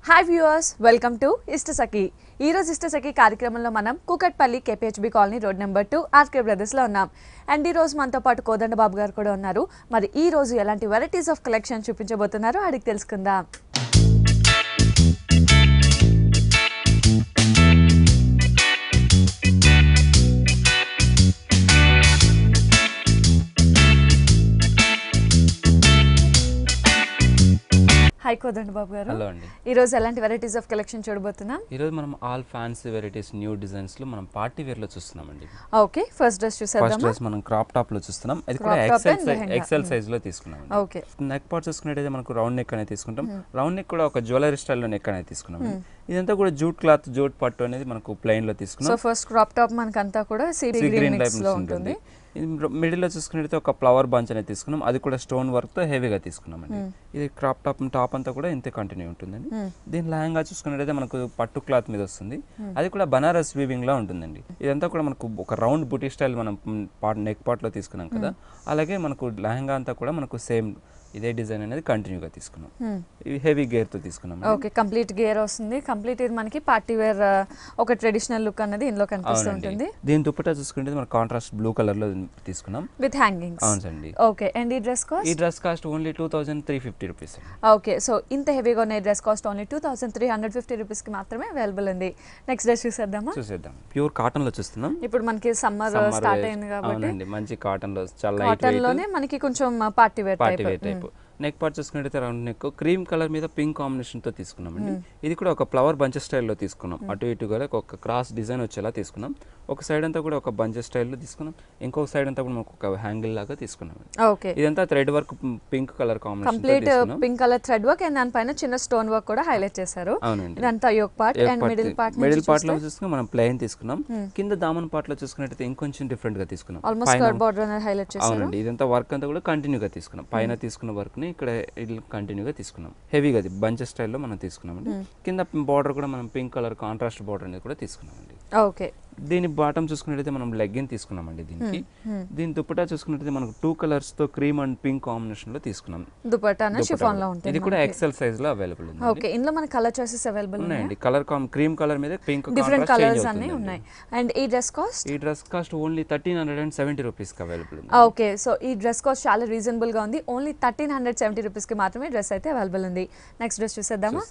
Hi viewers, welcome to Ishtasakhi. ఈ రోజు ఇష్టసఖి కార్యక్రమంలో మనం Kukatpally KPHB colony road number 2 RK బ్రదర్స్లో ఉన్నాం. అండ్ ఈ రోజు మనతో పాటు కోదండ బాబు గారు కూడా ఉన్నారు. మరి ఈ రోజు ఎలాంటి వెరైటీస్ ఆఫ్ కలెక్షన్ చూపించబోతున్నారో అడిగి తెలుసుకుందాం. హాయ్ కోదండ బాబు గారు. హలో అండి. ఈ రోజు ఎలాంటి వెరైటీస్ ఆఫ్ కలెక్షన్ చూడబోతున్నాం? ఈ రోజు మనం all fancy varieties new designs లో మనం పార్టీ వేర్ లో చూస్తున్నామండి. ఓకే, ఫస్ట్ డ్రెస్ చూసేద్దాం. ఫస్ట్ డ్రెస్ మనం క్రాప్ టాప్ లో చూస్తున్నాం. ఇది కూడా ఎక్సెల్ సైజ్ లో తీసుకున్నాం. ఓకే, నెక్ పార్ట్ చూసుకున్నట్టయితే మనకు రౌండ్ నెక్ అనేది తీసుకుంటాం. రౌండ్ నెక్ కూడా ఒక జ్యువెలరీ స్టైల్ లో నెక్ అనేది తీసుకున్నాం. ఇదంతా కూడా జూట్ క్లాత్ జూట్ పట్టు అనేది మనకు ప్లెయిన్ లో తీసుకున్నాం. సో ఫస్ట్ క్రాప్ టాప్ మనకంతా కూడా సీ గ్రీన్ మిక్స్ లో ఉంటుంది. మిడిల్ లో చూసుకున్నట్టయితే ఒక ఫ్లవర్ బంచ్ అనేది తీసుకున్నాం. అది కూడా స్టోన్ వర్క్ తో హెవీగా తీసుకున్నామండి. ఇది క్రాప్ టాప్ అంతా కూడా ఇంతే కంటిన్యూ ఉంటుందండి. దీని లహంగా చూసుకున్నట్టయితే మనకు పట్టు క్లాత్ మీద వస్తుంది. అది కూడా బనారస్ వీవింగ్ లో ఉంటుందండి. ఇదంతా కూడా మనకు ఒక రౌండ్ బుటీ స్టైల్ మనం నెక్ పార్ట్ లో తీసుకున్నాం కదా, అలాగే మనకు లహంగా అంతా కూడా మనకు సేమ్ ఇదే డిజైన్ అనేది కంటిన్యూగా తీసుకున్నాం. ఇవి హెవీ గేర్ తో తీసుకున్నాం. ఓకే, కంప్లీట్ గేర్ వస్తుంది. కంప్లీట్ ఇది మనకి పార్టీ వేర్ ఒక ట్రెడిషనల్ లుక్ అనేది ఇందులో కనిపిస్తూ ఉంటుంది. దీని దుపట్టా చూసుకుంటే మన కాంట్రాస్ట్ బ్లూ కలర్ లో తీసుకున్నాం విత్ హ్యాంగింగ్స్. అవునండి. ఓకే, అండ్ ఈ డ్రెస్ కాస్ట్? ఈ dress cost only 2350 rupees. Okay, so ఇంత హెవీగా ఉన్న డ్రెస్ కాస్ట్ ఓన్లీ 2350 రూపీస్ కి మాత్రమే అవైలబుల్ ఉంది. నెక్స్ట్ డ్రెస్ చూసేద్దామా? చూసేద్దాం. ప్యూర్ కాటన్ లో చూస్తున్నాం. ఇప్పుడు మనకి సమ్మర్ స్టార్ట్ అయింది కాబట్టి మంచి కాటన్ లో చాలా లైట్ కాటన్ లోనే మనకి కొంచెం party wear type. Neck part చూసుకున్నట్టయితే రౌండ్ నెక్ క్రీమ్ కలర్ మీద పింక్ కాంబినేషన్ తో తీసుకున్నామండి. ఇది కూడా ఒక ఫ్లవర్ బంచ్ స్టైల్లో తీసుకున్నాం. అటు ఇటుగా ఒక క్రాస్ డిజైన్ వచ్చేలా తీసుకున్నాం. ఒక సైడ్ అంతా కూడా ఒక బంచ్ స్టైల్లో తీసుకున్నాం. ఇంకొక సైడ్ అంతా కూడా ఒక హ్యాంగిల్ లాగా తీసుకున్నాం. ఓకే, ఇదంతా thread work pink colour combination complete pink colour thread work and దానిపైన చిన్న స్టోన్ వర్క్ కూడా హైలైట్ చేశారు. అవునండి. ఇదంతా yoke part and middle part లో చూసుకుని మనం ప్లెయిన్ తీసుకున్నాం. కింద దామన్ పార్ట్ లో చూసుకున్నట్టయితే ఇంకొంచెం డిఫరెంట్ గా తీసుకున్నాం. ఆల్మోస్ట్ స్కర్ట్ బోర్డర్ అనేది హైలైట్ చేశారు. అవునండి. ఇదంతా వర్క్ అంతా కూడా కంటిన్యూగా తీసుకున్నాం. పైన తీసుకున్న వర్క్ ని ఇక్కడ కంటిన్యూగా తీసుకున్నాం. హెవీగా బంచ్ స్టైల్లో మనం తీసుకున్నామండి. కింద బార్డర్ కూడా మనం పింక్ కలర్ కాంట్రాస్ట్ బార్డర్ అనేది కూడా తీసుకున్నామండి. ఓకే, దీని బాటమ్ చూసుకున్నట్టయితే మనం లెగ్గిన్ తీసుకున్నామండి. దీని దుపట్టా చూసుకున్నట్టయితే మనకు 2 కలర్స్ తో క్రీమ్ అండ్ పింక్ కాంబినేషన్ లో తీసుకున్నాం. దుపట్టా షిఫాన్ లో ఉంటుంది. ఇది కూడా ఎక్సెల్ సైజ్ లో అవైలబుల్ ఉంది. ఓకే, ఇందులో మన కలర్ చాయిసెస్ అవైలబుల్ ఉన్నాయండి. కలర్ క్రీమ్ కలర్ మీద పింక్ డిఫరెంట్ కలర్స్ అన్ని ఉన్నాయి. అండ్ ఈ డ్రెస్ కాస్ట్? ఈ డ్రెస్ కాస్ట్ ఓన్లీ 1370 రూపీస్ కి అవైలబుల్ ఉంది. ఓకే, సో ఈ డ్రెస్ కాస్ట్ చాలా రీజనబుల్ గా ఉంది. ఓన్లీ 1370 రూపీస్ కి మాత్రమే డ్రెస్ అయితే అవైలబుల్ ఉంది. నెక్స్ట్ డ్రెస్ చూసేద్దామా?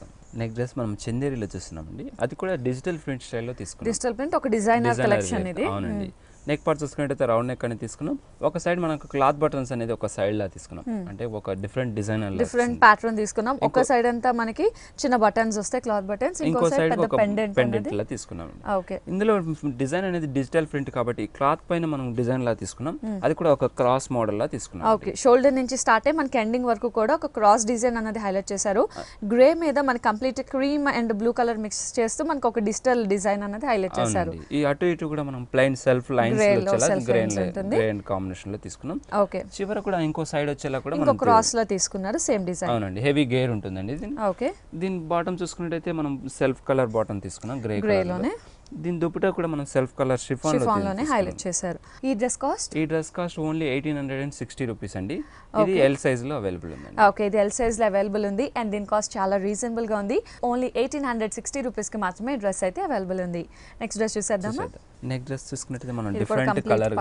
నెక్స్ట్ డ్రెస్ మనం చందేరిలో చూస్తున్నామండి. అది కూడా డిజిటల్ ప్రింట్ స్టైల్లో తీసుకున్నాం. డిజిటల్ ప్రింట్ ఒక డిజైనర్ కలెక్షన్ ఇది. అవునండి. నెక్ పార్ట్ చూసుకున్నట్టయితే రౌండ్ నెక్ అని తీసుకున్నాం. ఒక సైడ్ మనకు క్లాత్ బటన్స్ అనేది ఒక సైడ్ లా తీసుకున్నాం. అంటే ఒక డిఫరెంట్ డిజైన్ డిఫరెంట్ ప్యాటర్న్ తీసుకున్నాం. ఒక సైడ్ అంతా మనకి చిన్న బటన్స్ వస్తాయి, క్లాత్ బటన్స్. ఇంకో సైడ్ ఒక పెండెంట్ లా తీసుకున్నాం. ఓకే, ఇందులో డిజైన్ అనేది డిజిటల్ ప్రింట్ కాబట్టి క్లాత్ పైన మనం డిజైన్ లా తీసుకున్నాం. అది కూడా ఒక క్రాస్ మోడల్ లా తీసుకున్నాం. ఓకే, షోల్డర్ నుంచి స్టార్ట్ అయ్యి మనకి ఎండింగ్ వరకు కూడా ఒక క్రాస్ డిజైన్ అనేది హైలైట్ చేశారు. గ్రే మీద మనకి complete cream and blue colour mix చేస్తూ మనకి ఒక డిజిటల్ డిజైన్ అనేది హైలైట్ చేశారు. ఈ అటు ఇటు కూడా మనం plain self lines grain combination లో తీసుకున్నాం. ఓకే, చివర కూడా ఇంకో సైడ్ వచ్చేలా కూడా ఇంకో క్రాస్ లో తీసుకున్నారు. Same design. అవునండి. హెవీ గేర్ ఉంటుందండి. ఓకే, దీని బాటమ్ చూసుకున్నట్టయితే మనం సెల్ఫ్ కలర్ బాటమ్ తీసుకున్నాం. గ్రే లోనే. దీని దుపట్టా కూడా మనం సెల్ఫ్ కలర్ షిఫాన్ లోనే హైలైట్ చేశారు. ఈ డ్రెస్ కాస్ట్? ఈ డ్రెస్ కాస్ట్ ఓన్లీ 1860 రూపీస్ అండి. ఇది ఎల్ సైజ్ లో అవైలబుల్ ఉంది. ఓకే, ఇది ఎల్ సైజ్ లో అవైలబుల్ ఉంది అండ్ దీని కాస్ట్ చాలా రీజనబుల్ గా ఉంది. ఓన్లీ 1860 రూపీస్ కి మాత్రమే డ్రెస్ అయితే అవైలబుల్ ఉంది. నెక్స్ట్ డ్రెస్ చూసేద్దామా? నెక్స్ట్ డ్రెస్ చూసుకున్నట్లయితే మనం డిఫరెంట్ కలర్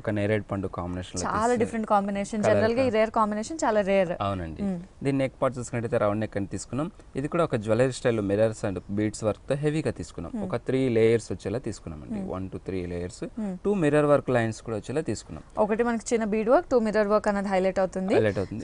ఒక నేరేడ్ పండు కాంబినేషన్ లో చాలా డిఫరెంట్ కాంబినేషన్. జనరల్ గా ఈ రేర్ కాంబినేషన్ చాలా రేర్. అవునండి. దీని నెక్ పార్ట్ చూసుకున్నట్లయితే రౌండ్ నెక్ అని తీసుకున్నాం. ఇది కూడా ఒక jewellery style mirrors and beads work తో హెవీగా తీసుకున్నాం. ఒక 3 లేయర్స్ వచ్చేలా తీసుకున్నామండి. 1 to 3 layers. 2 mirror work lines కూడా వచ్చేలా తీసుకున్నాం. ఒకటి మనకి చిన్న బీడ్ వర్క్, 2 మిర్రర్ వర్క్ అనేది హైలైట్ అవుతుంది.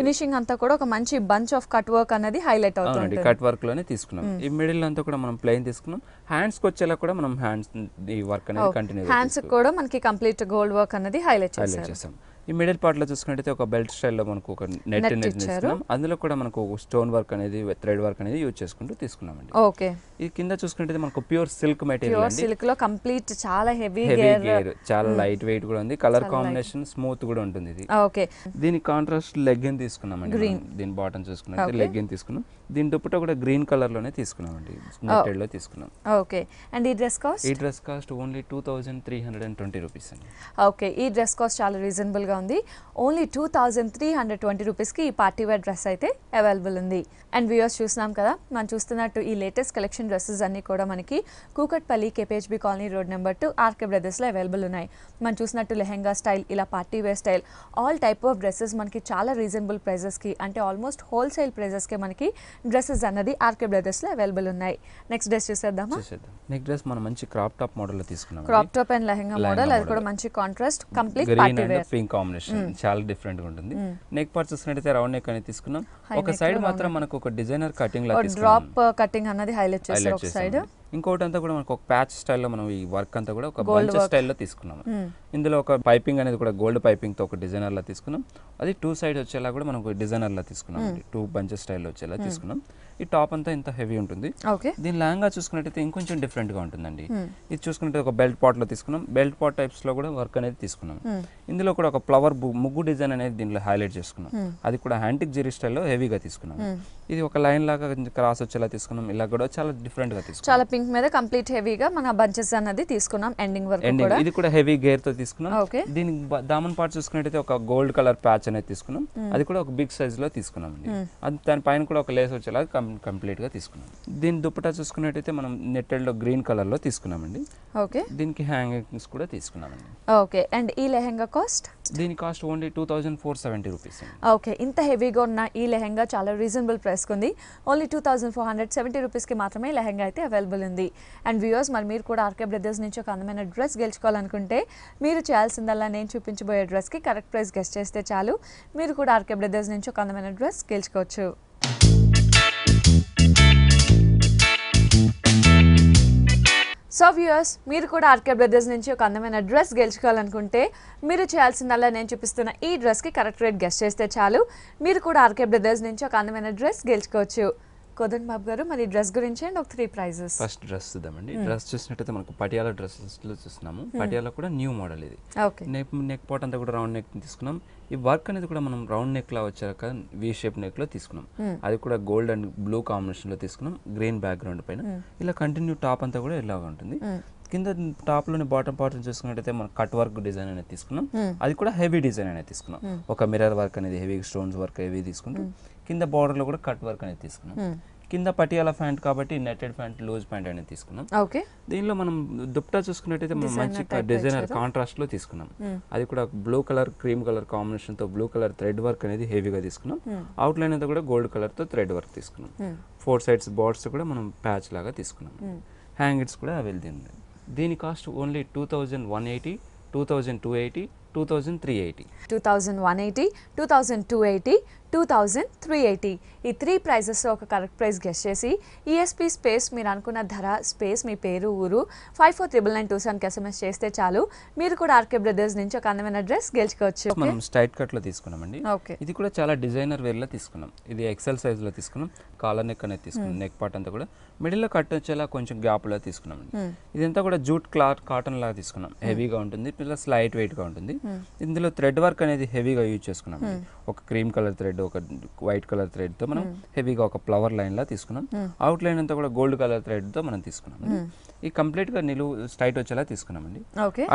ఫినిషింగ్ అంతా కూడా ఒక మంచి బంచ్ ఆఫ్ కట్ వర్క్ అనేది హైలైట్ అవుతుంది. కట్ వర్క్ లోనే తీసుకున్నాం. ఈ మిడిల్ అంతా కూడా మనం ప్లెయిన్ తీసుకున్నాం. హ్యాండ్స్ కి వచ్చేలా కూడా మనం హ్యాండ్స్ ఈ వర్క్ అనేది కంటిన్యూ హ్యాండ్స్ కూడా మనకి కంప్లీట్ గోల్డ్ వర్క్ అనేది హైలైట్ చేసాం. ఈ మిడిల్ పార్ట్ లో చూసుకున్నట్టయితే ఒక బెల్ట్ స్టైల్లో మనకు ఒక నెట్ తీసుకున్నాం. అందులో కూడా మనకు స్టోన్ వర్క్ అనేది థ్రెడ్ వర్క్ అనేది యూజ్ చేసుకుంటూ తీసుకున్నామండి. ఓకే, ఈ కింద చూసుకుంటే మనకు ప్యూర్ సిల్క్ మెటీరియల్ అండి. సిల్క్ లో కంప్లీట్ చాలా హెవీ గేర్, చాలా లైట్ వెయిట్ కూడా ఉంది. కలర్ కాంబినేషన్ స్మూత్ కూడా ఉంటుంది ఇది. ఓకే, దీని కాంట్రాస్ట్ లెగ్గిన్ తీసుకున్నామండి. దీని బాటమ్ చూసుకున్నట్టు లెగ్గిన్ తీసుకున్నాం. దీని దుపట్టా కూడా గ్రీన్ కలర్ లోనే తీసుకున్నామండి. నెట్టెడ్ లో తీసుకున్నాం. ఓకే, అండ్ ఈ డ్రెస్ కాస్ట్? ఈ డ్రెస్ కాస్ట్ ఓన్లీ 2320 రూపీస్ అండి. ఓకే, ఈ డ్రెస్ కాస్ట్ చాలా రీజనబుల్ గా ఉంది. ఓన్లీ 2320 రూపీస్కి ఈ పార్టీ వేర్ డ్రెస్ అయితే అవైలబుల్ ఉంది. అండ్ వ్యూయర్స్ చూస్తున్నాం కదా, మనం చూస్తున్నట్టు ఈ లేటెస్ట్ కలెక్షన్ డ్రెస్సెస్ అన్నీ కూడా మనకి Kukatpally KPHB colony road number 2 RK బ్రదర్స్లో అవైలబుల్ ఉన్నాయి. మనం చూసినట్టు లెహెంగా స్టైల్, ఇలా party wear style, all type of dresses మనకి చాలా రీజనబుల్ ప్రైజెస్కి, అంటే ఆల్మోస్ట్ హోల్సేల్ ప్రైజెస్కి మనకి డ్రెస్సెస్ అన్నది ఆర్కే బ్రదర్స్లో అవైలబుల్ ఉన్నాయి. నెక్స్ట్ డ్రెస్ చూసేద్దామా? నెక్స్ట్ డ్రెస్ మనం మంచి క్రాప్ టాప్ మోడల్లో తీసుకున్నాం. Crop top and lehenga model, అది కూడా మంచి contrast, complete party wear, pink combination చాలా డిఫరెంట్ గా ఉంటుంది. నెక్ పార్ట్ చూసినట్టయితే రౌండ్ నెక్ అనేది తీసుకున్నాం. ఒక సైడ్ మాత్రం మనకు ఒక డిజైనర్ కటింగ్ లా తీసుకున్నాం. డ్రాప్ కటింగ్ అన్నది హైలైట్ చేశారు ఒక సైడ్. ఇంకోటి అంతా కూడా మనకు ఒక ప్యాచ్ స్టైల్లో మనం ఈ వర్క్ అంతా కూడా ఒక బంచ్ స్టైల్లో తీసుకున్నాం. ఇందులో ఒక పైపింగ్ అనేది కూడా గోల్డ్ పైపింగ్ తో ఒక డిజైనర్ లా తీసుకున్నాం. అది 2 సైడ్ వచ్చేలా కూడా మనం డిజైనర్ లా తీసుకున్నాం. 2 బంచెస్ స్టైల్లో వచ్చేలా తీసుకున్నాం. ఈ టాప్ అంతా ఇంత హెవీ ఉంటుంది. దీని లెహంగా చూసుకున్నట్టయితే ఇంకొంచెం డిఫరెంట్ గా ఉంటుందండి. ఇది చూసుకుంటే ఒక బెల్ట్ పాట్ లో తీసుకున్నాం. బెల్ట్ పాట్ టైప్స్ లో కూడా వర్క్ అనేది తీసుకున్నాం. ఇందులో కూడా ఒక ఫ్లవర్ ముగ్గు డిజైన్ అనేది దీనిలో హైలైట్ చేసుకున్నాం. అది కూడా హ్యాంటిక్ జెరీ స్టైల్లో హెవీగా తీసుకున్నాం. ఇది ఒక లైన్ లాగా క్రాస్ వచ్చేలా తీసుకున్నాం. ఇలా కూడా చాలా డిఫరెంట్ గా తీసుకున్నాం. చాలా పింక్ మీద కంప్లీట్ హెవీగా మన బంచెస్ అన్నది తీసుకున్నాం. ఎండింగ్ వరకు కూడా ఇది కూడా హెవీ గేర్ తో తీసుకున్నాం. దీని దామన్ పార్ట్ చూసుకున్నట్టయితే ఒక గోల్డ్ కలర్ ప్యాచ్ అనేది తీసుకున్నాం. అది కూడా ఒక బిగ్ సైజ్ లో తీసుకున్నాం అండి. అది దాని పైన కూడా ఒక లేస్ వచ్చేలా కంప్లీట్ గా తీసుకున్నాం. దీని దుపట్టా చూసుకున్నట్టయితే మనం నెట్టెడ్ లో గ్రీన్ కలర్ లో తీసుకున్నామండి. ఓకే, దీనికి హ్యాంగింగ్స్ కూడా తీసుకున్నామండి. ఓకే, అండ్ ఈ లెహంగా కాస్ట్? దీని కాస్ట్ ఓన్లీ 2470 రూపీస్. ఓకే, ఇంత హెవీగా ఉన్న ఈ లెహంగా చాలా రీజనబుల్ ప్రైస్ ఉంది. ఓన్లీ 2470 రూపీస్కి మాత్రమే లెహంగా అయితే అవైలబుల్ ఉంది. అండ్ వ్యూయర్స్, మరి మీరు కూడా ఆర్కే బ్రదర్స్ నుంచి ఒక అందమైన డ్రెస్ గెలుచుకోవాలనుకుంటే మీరు చేయాల్సిందల్లా నేను చూపించబోయే డ్రెస్కి కరెక్ట్ ప్రైస్ గెస్ట్ చేస్తే చాలు, మీరు కూడా ఆర్కే బ్రదర్స్ నుంచి ఒక అందమైన డ్రెస్ గెలుచుకోవచ్చు. సో వ్యూయర్స్, మీరు కూడా ఆర్కే బ్రదర్స్ నుంచి ఒక అందమైన డ్రెస్ గెలుచుకోవాలనుకుంటే మీరు చేయాల్సిందల్లా నేను చూపిస్తున్న ఈ డ్రెస్కి కరెక్ట్ రేట్ గెస్ట్ చేస్తే చాలు, మీరు కూడా ఆర్కే బ్రదర్స్ నుంచి ఒక అందమైన డ్రెస్ గెలుచుకోవచ్చు. కోదండ్ బాబు గారు, మరి డ్రెస్ గురించి అండ్ ఒక 3 ప్రైజెస్. ఫస్ట్ డ్రెస్ చూద్దామండి. డ్రెస్ చూసినట్టయితే మనకు పటియాలా డ్రెస్సెస్ లో చూస్తున్నాము. పటియాలా కూడా న్యూ మోడల్ ఇది. నెక్ పార్ట్ అంతా కూడా రౌండ్ నెక్ తీసుకున్నాం. ఈ వర్క్ అనేది కూడా మనం రౌండ్ నెక్ లా వచ్చాక వి షేప్ నెక్ లో తీసుకున్నాం. అది కూడా గోల్డ్ అండ్ బ్లూ కాంబినేషన్ లో తీసుకున్నాం. గ్రీన్ బ్యాక్గ్రౌండ్ పైన ఇలా కంటిన్యూ టాప్ అంతా కూడా ఇలాగా ఉంటుంది. కింద టాప్ లోని బాటమ్ పార్ట్ చూసుకున్నట్టయితే మనం కట్ వర్క్ డిజైన్ అనేది తీసుకున్నాం. అది కూడా హెవీ డిజైన్ అనేది తీసుకున్నాం. ఒక మిర్రర్ వర్క్ అనేది హెవీ, స్టోన్స్ వర్క్ హెవీ తీసుకుంటాం. కింద బార్డర్ లో కూడా కట్ వర్క్ అనేది తీసుకున్నాం. కింద పటియాలా ప్యాంట్ కాబట్టి నెట్టెడ్ ప్యాంట్, లూజ్ ప్యాంట్ అనేది తీసుకున్నాం. దీనిలో మనం దుపట్టా చూసుకున్నట్టయితే మనం మంచి డిజైనర్ కాంట్రాస్ట్ లో తీసుకున్నాం. అది కూడా blue colour, cream colour combination తో బ్లూ కలర్ థ్రెడ్ వర్క్ అనేది హెవీగా తీసుకున్నాం. అవుట్ లైన్ అంతా కూడా గోల్డ్ కలర్ తో థ్రెడ్ వర్క్ తీసుకున్నాం. 4 సైడ్స్ బార్డర్స్ కూడా మనం ప్యాచ్ లాగా తీసుకున్నాం. హ్యాంగిట్స్ కూడా అవైలబుల్ ఉంది. దీని కాస్ట్ ఓన్లీ 2180, 2280, 2380. 2180, 2280, 2380 ఈ 3 ప్రైజెస్ ఒక కరెక్ట్ ప్రైస్ గెస్ట్ చేసి ఈఎస్పీ స్పేస్ మీరు అనుకున్న ధర స్పేస్ మీ పేరు ఊరు 549992 SMS చేస్తే చాలు, మీరు కూడా ఆర్కే బ్రదర్స్ నుంచి ఒక అందమైన డ్రెస్ గెలుచుకోవచ్చు. మనం స్ట్రైట్ కట్ లో తీసుకున్నామండి. ఇది కూడా చాలా డిజైనర్ వేర్ లో తీసుకున్నాం. ఇది ఎక్సెల్ సైజ్ లో తీసుకున్నాం. కాలర్ నెక్ అనేది తీసుకున్నాం. నెక్ పార్ట్ అంతా కూడా మిడిల్ లో కట్ వచ్చేలా కొంచెం గ్యాప్ లో తీసుకున్నాం. ఇదంతా కూడా జూట్ క్లాత్ కాటన్ లాగా తీసుకున్నాం. హెవీగా ఉంటుంది, ప్లస్ లైట్ వెయిట్ గా ఉంటుంది. ఇందులో థ్రెడ్ వర్క్ అనేది హెవీగా యూజ్ చేసుకున్నాం. ఒక క్రీమ్ కలర్ థ్రెడ్, ఒక వైట్ కలర్ థ్రెడ్ తో మనం హెవీగా ఒక ఫ్లవర్ లైన్ లా తీసుకున్నాం. అవుట్ లైన్ అంతా కూడా గోల్డ్ కలర్ థ్రెడ్ తో మనం తీసుకున్నాం. ఈ కంప్లీట్ గా నిలువు స్ట్రైట్ వచ్చేలా తీసుకున్నామండి.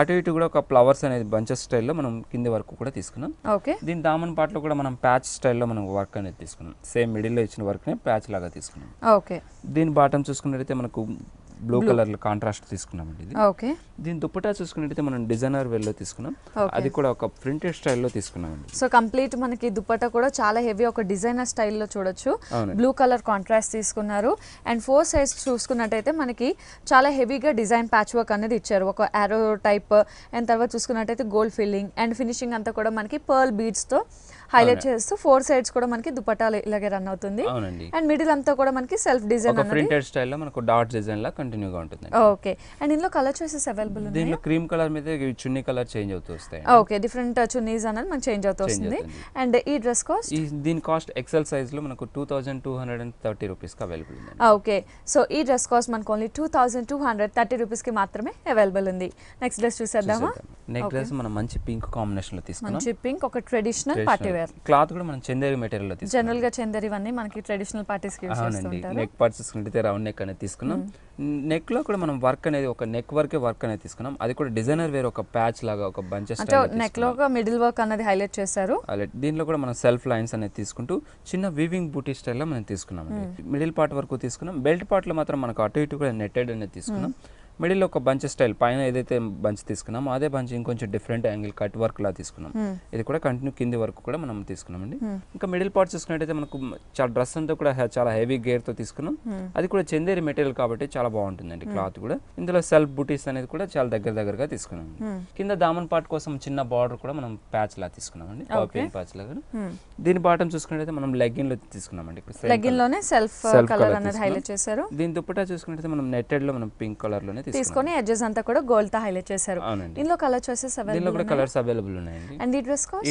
అటు ఇటు కూడా ఒక ఫ్లవర్స్ అనేది బంచెస్ స్టైల్లో మనం కింది వరకు కూడా తీసుకున్నాం. దీని దామన్ పార్ట్ లో కూడా మనం ప్యాచ్ స్టైల్లో మనం వర్క్ అనేది తీసుకున్నాం. సేమ్ మిడిల్ లో ఇచ్చిన వర్క్ ని ప్యాచ్ లాగా తీసుకున్నాం. దీని బాటమ్ చూసుకున్నట్టయితే మనకు బ్లూ కలర్ కాంట్రాస్ట్ తీసుకున్నామండి. దీని దుపట్టా చూసుకున్నట్టయితే మనం డిజైనర్ వేర్ లో తీసుకున్నాం. అది కూడా ఒక ప్రింటెడ్ స్టైల్లో తీసుకున్నామండి. సో కంప్లీట్ మనకి దుపట్టా కూడా చాలా హెవీ, ఒక డిజైనర్ స్టైల్లో చూడొచ్చు. బ్లూ కలర్ కాంట్రాస్ట్ తీసుకున్నారు. అండ్ 4 సైజ్ చూసుకున్నట్టయితే మనకి చాలా హెవీగా డిజైన్ ప్యాచ్ వర్క్ అనేది ఇచ్చారు. ఒక ఆరో టైప్. అండ్ తర్వాత చూసుకున్నట్టయితే గోల్డ్ ఫిల్లింగ్ అండ్ ఫినిషింగ్ అంతా కూడా మనకి పర్ల్ బీడ్స్ తో హైలైట్ చేస్తూ 4 సైడ్స్ కూడా మనకి దుపట్టాలు ఇలాగే రన్ అవుతుంది. అండ్ మిడిల్ అంతా కూడా మనకి సెల్ఫ్ డిజైన్ ఒక ప్రింటెడ్ స్టైల్లో మనకు డాట్ డిజైన్ లా కంటిన్యూగా ఉంటుంది. ఓకే, అండ్ ఇందులో కలర్ చాయిసెస్ అవైలబుల్ ఉన్నాయి. దీనిలో క్రీమ్ కలర్ మీద చున్నీ కలర్ చేంజ్ అవుతూ వస్తాయి. ఓకే, డిఫరెంట్ చున్నీస్ అనేది మనకి చేంజ్ అవుతూ వస్తుంది. అండ్ ఈ డ్రెస్ కాస్ట్? దీని కాస్ట్ ఎక్సెల్ సైజ్ లో మనకు 2230 రూపీస్ కి అవైలబుల్ ఉంది. ఓకే, సో ఈ డ్రెస్ కాస్ట్ మనకు ఓన్లీ 2230 రూపీస్ కి మాత్రమే అవైలబుల్ ఉంది. నెక్స్ట్ డ్రెస్ చూసేద్దామా? నెక్స్ట్ డ్రెస్ మనం మంచి పింక్ కాంబినేషన్ లో తీసుకున్నాం. మంచి పింక్, ఒక traditional party wear. Wear. Cloth కూడా మనం చందేరి మెటీరియల్ లో తీసుకున్నాం. జనరల్ గా చందేరి ఇవన్నీ మనకి ట్రెడిషనల్ పార్టీస్ కి యూస్ చేస్తుంటారు. నెక్ పార్ట్ చూసుకుంటే రౌండ్ నెక్ అనేది తీసుకున్నాం. నెక్ లో కూడా మనం వర్క్ అనేది ఒక నెక్ వర్క్ అనేది తీసుకున్నాం. అది కూడా డిజైనర్ వేర్ ఒక ప్యాచ్ లాగా ఒక బంచెస్ అంటే నెక్ లో ఒక మిడిల్ వర్క్ అనేది హైలైట్ చేశారు. దీనిలో కూడా మనం సెల్ఫ్ లైన్స్ అనేది తీసుకుంటూ చిన్న వీవింగ్ బూటీ స్టైల్లో మనం తీసుకున్నాం. మిడిల్ పార్ట్ వరకు తీసుకున్నాం. బెల్ట్ పార్ట్ లో మాత్రం మనకు అటు ఇటు కూడా నెట్టెడ్ అనేది తీసుకున్నాం. మిడిల్ ఒక బంచ్ స్టైల్ పైన ఏదైతే బంచ్ తీసుకున్నామో అదే బంచ్ ఇంకొంచెం డిఫరెంట్ యాంగిల్ కట్ వర్క్ లా తీసుకున్నాం. ఇది కూడా కంటిన్యూ కింది వరకు కూడా మనం తీసుకున్నామండి. ఇంకా మిడిల్ పార్ట్ చూసుకున్నట్టయితే మనకు చాలా డ్రెస్ అంతా కూడా చాలా హెవీ గేర్ తో తీసుకున్నాం. అది కూడా చందేరి మెటీరియల్ కాబట్టి చాలా బాగుంటుందండి క్లాత్ కూడా. ఇందులో సెల్ఫ్ బూటీస్ అనేది కూడా చాలా దగ్గరగా తీసుకున్నాం. కింద దామన్ పార్ట్ కోసం చిన్న బార్డర్ కూడా మనం ప్యాచ్ లా తీసుకున్నామండి, ప్యాచ్ లాగా. దీని బాటం చూసుకున్నట్టయితే మనం లెగ్గిన్ లో తీసుకున్నామండి. లెగ్గిన్ లోనే సెల్ఫ్ కలర్ అనేది హైలైట్ చేశారు. దీని దుపట్టా చూసుకున్నట్టయితే మనం నెట్టెడ్ లో మనం పింక్ కలర్ లోనే తీసుకొని ఎడ్జెస్ అంతా కూడా గోల్డ్ తో హైలైట్ చేశారు. ఇందులో కలర్ చాయిసెస్ అవైలబుల్ ఉన్నాయండి. అండ్ ఈ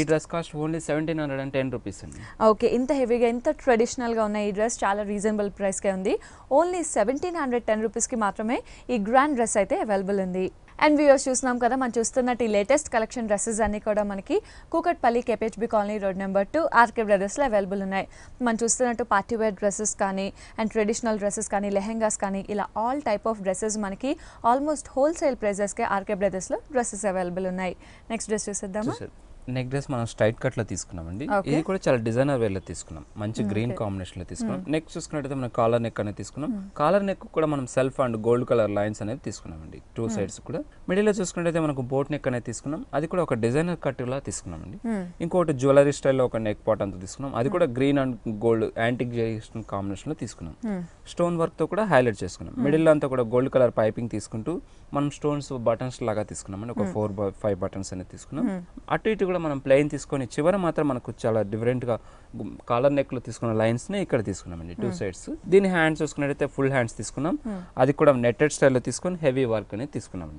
డ్రెస్ కాస్ట్ ఓన్లీ 1710 రూపీస్ అండి. ఓకే, ఇంత హెవీగా ఇంత ట్రెడిషనల్ గా ఉన్న ఈ డ్రెస్ చాలా రీజనబుల్ ప్రైస్ కే ఉంది. ఓన్లీ 1710 రూపీస్ కి మాత్రమే ఈ గ్రాండ్ డ్రెస్ అయితే అవైలబుల్ ఉంది. అండ్ వ్యూవర్స్ చూస్తున్నాం కదా, మనం చూస్తున్నట్టు ఈ లేటెస్ట్ కలెక్షన్ డ్రెస్సెస్ అన్ని కూడా మనకి Kukatpally KPHB colony road number 2 RK బ్రదర్స్లో అవైలబుల్ ఉన్నాయి. మనం చూస్తున్నట్టు పార్టీ వేర్ డ్రెస్సెస్ కానీ అండ్ ట్రెడిషనల్ డ్రెస్సెస్ కానీ లెహెంగాస్ కానీ ఇలా ఆల్ టైప్ ఆఫ్ డ్రెస్సెస్ మనకి ఆల్మోస్ట్ హోల్సేల్ ప్రైజెస్కే ఆర్కే బ్రదర్స్లో డ్రెస్సెస్ అవైలబుల్ ఉన్నాయి. నెక్స్ట్ డ్రెస్ చూసేద్దామా. నెక్ డ్రెస్ మనం స్ట్రైట్ కట్ లో తీసుకున్నామండి. ఇది కూడా చాలా డిజైనర్ వేర్ లో తీసుకున్నాం. మంచి గ్రీన్ కాంబినేషన్ లో తీసుకున్నాం. నెక్ చూసుకున్నట్టయితే మనం కాలర్ నెక్ అనేది తీసుకున్నాం. కాలర్ నెక్ కూడా మనం self and gold colour lines అనేది తీసుకున్నామండి, 2 సైడ్స్ కూడా. మిడిల్ లో చూసుకున్నట్టయితే మనకు బోట్ నెక్ అనేది తీసుకున్నాం. అది కూడా ఒక డిజైనర్ కట్ లా తీసుకున్నామండి. ఇంకోటి జ్యువెలరీ స్టైల్లో ఒక నెక్ పాట్ అంతా తీసుకున్నాం. అది కూడా green and gold antique zari combination లో తీసుకున్నాం. స్టోన్ వర్క్ తో కూడా హైలైట్ చేసుకున్నాం. మిడిల్ లో అంతా కూడా గోల్డ్ కలర్ పైపింగ్ తీసుకుంటూ మనం స్టోన్స్ బటన్స్ లాగా తీసుకున్నాం. ఒక 4-5 బటన్స్ అనేది తీసుకున్నాం. అటు ఇటు కూడా మనం ప్లెయిన్ తీసుకొని చివర మాత్రం మనకు చాలా డిఫరెంట్ గా కాలర్ నెక్ లో తీసుకున్న లైన్స్ ని ఇక్కడ తీసుకున్నామండి, 2 సైడ్స్. దీని హ్యాండ్స్ చూసుకున్నట్టయితే ఫుల్ హ్యాండ్స్ తీసుకున్నాం. అది కూడా నెట్టెడ్ స్టైల్లో తీసుకొని హెవీ వర్క్ అనేది తీసుకున్నాం.